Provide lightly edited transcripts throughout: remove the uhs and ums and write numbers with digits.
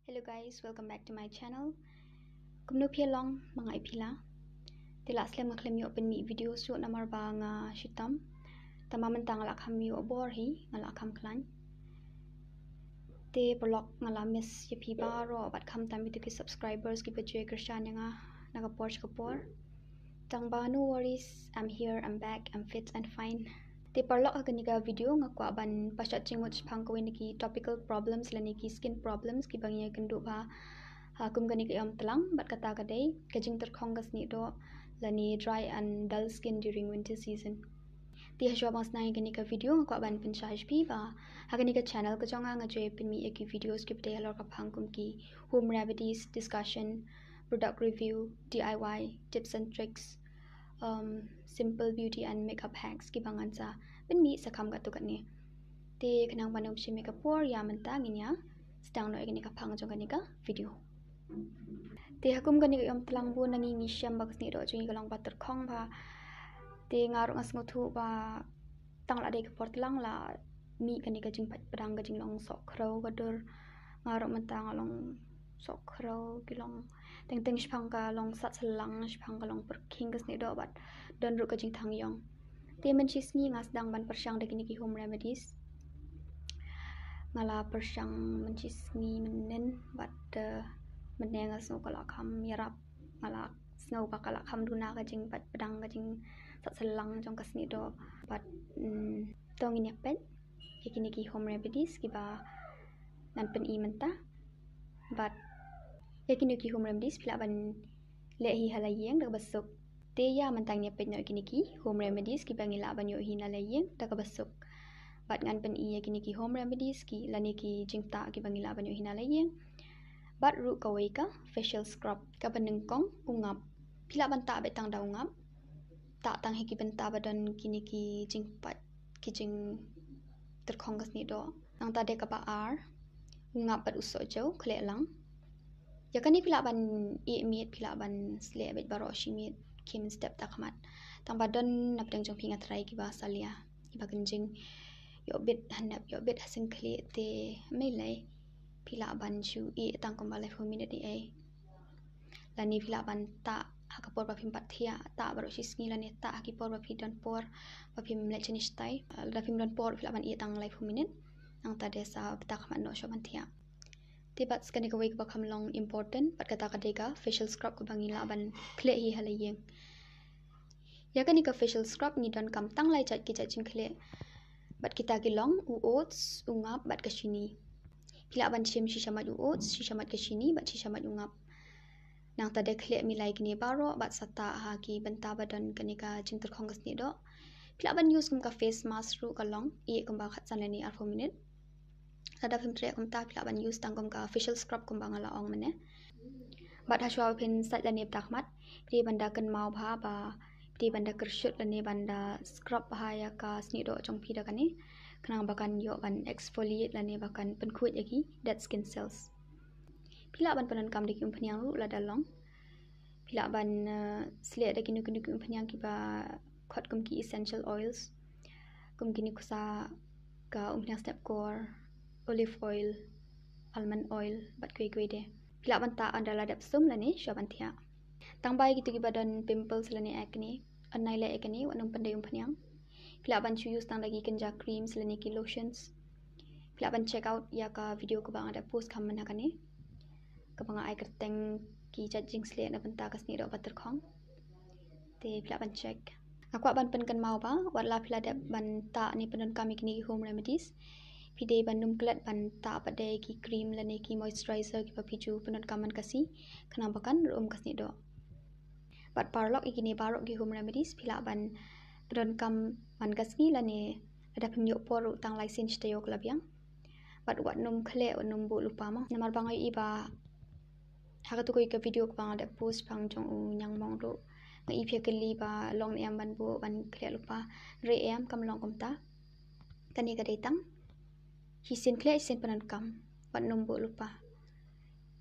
Hello guys, welcome back to my channel. Kumno long mga ipila. Tila slam nga klem yo open mi video so namar ba nga shitam. Tamamentang lakham yo borhi nga lakham klan. Te blog nga lamis yapi baro bat kham tam itu ki subscribers ki pejue kershan nga nagapor kapor. Tang ba no worries, I'm here, I'm back, I'm fit and fine. Te parlok agani ka video nga kwa ban pasat chingot pangkawin ki topical problems lani ki skin problems ki bangya kendu ba kum gani ka telang bat kata kadai kajing terkhongas ni do lani dry and dull skin during winter season. Ti haswa bang snai gani ka video nga kwa ban pinchaj pi ba hagani ka channel ka jonga nga joy pin mi ki videos ki pte halor ka phangkum ki home remedies discussion, product review, DIY, tips and tricks, simple beauty and makeup hacks ki bangan sa ben mi sakam ka tukat ni te kanang panom si makeup por ya mentang ini ya sedang no ini ka phang jong kani ka video te hakum kani ka telang bu nangi ngi syam bagus ni do jungi kalang pater khong ba te ngaruk ngas nguthu ba tang la de ka por telang la mi kani ka jing pat pedang ka jing long sok kro ka dur ngaruk mentang long sok kro kilong teng shpang ka long sat selang shpang ka long perking kas ni do bat dan ru ka jing thang yong te men chis ni ngas dang ban persyang de kini ki home remedies ngala persyang men chis ni menen bat menengas no kala kham yarap ngala snow ka kala kham duna ka jing bat pedang ka jing sat selang jong kas ni do bat tong ini pet kini ki home remedies ki ba nan pen i menta but yakini ki home remedies pila ban lehi halayeng dak basuk te ya mentangnya pen no kini ki home remedies ki bangila ban yo hina layeng dak basuk bat ngan pen i yakini ki home remedies ki lani ki jingta ki bangila ban yo hina layeng bat ru kawai ka facial scrub ka banengkong ungap pila ban ta betang da ungap ta tang heki benta badan kini ki jingpat ki jing terkhongas ni do nang ta de ka ba ar ungap bat uso jau khle lang ya kani pila ban i miet pila ban sle bet baro shimit kim step takmat tang badan nap dang jong pinga try ki ba salia ki ba genjing yo bit hanap yo bit hasin khle te mai lai pila ban chu i tang kom ba life minute ai lani pila ban ta hakapor ba phim pathia ta baro shisngi lani ta hakipor ba phidan por ba phim le chinish tai la phim don por pila ban i tang life minute ang ta desa takmat no shoban thia tibat skani ka wake bakham long important pat kata kadega facial scrub ko bangila ban khle hi halayeng ya kani ka facial scrub ni don kam tang lai chat ki chaching khle bat kita ki long u oats ungap bat ka shini pila ban chim shishamat u oats shishamat ka shini bat shishamat ungap nang ta de khle mi lai kini baro bat sata ha ki banta badan kani ka jingter khongas ni do pila ban use kum ka face mask ru ka long e kum ba khat sanani ar 4 minute ada phim tre kum ta pila ban use tangkom ka facial scrub kum bangala ong mane bat haswa phin sat la ne takmat pri banda kan mau bha ba pri banda kershut la ne banda scrub ha ya ka sni do chong phi da kani khnang bakan yo ban exfoliate la ne bakan pen khut yaki dead skin cells pila ban panan kam de kum phanyang ru la dalong pila ban sle da kinu kinu kum phanyang ki ba khot kum ki essential oils kum kini kusa ka phanyang step core olive oil, almond oil, bat kue de. Pila banta andala dap sum lani shaban thia. Tangbai gitu ki badan pimples lani acne, anai le acne wanung pandai phanyang. Pila ban chu use tang lagi kenja creams lani ki lotions. Pila ban check out ya ka video ko bang ada post kham mana kani. Ka bang ai kerteng ki judging sle na banta kasni do bater khong. Te pila ban check. Aku ban pen kan mau ba wala pila dap ban ta ni penon kami kini home remedies. Pide bandum klat ban ta pada ki cream lani ki moisturizer ki papiju penon kaman kasi kena bakan rum kasni do bat parlok ikini barok ki home remedies pila ban penon kam man kasni lani ada pemyo por tang license tayok labyang bat wat num khle num bu lupa ma namar bangai iba haga tu ko ka video ko bang ada post pang jong u nyang mong ro ngai phe kali ba long em ban bu ban khle lupa re em kam long kom ta kani ka detang hisin kle hisin penan kam bat numbu lupa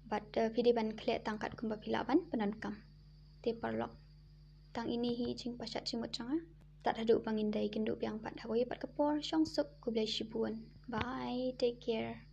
bat pidi ban kle tangkat kumba pila ban penan kam te parlok tang ini hi jing pasat cimut changa tak hadu pangindai kindu piang pat hawai pat kapor syong sup ku blai shibuan bye take care.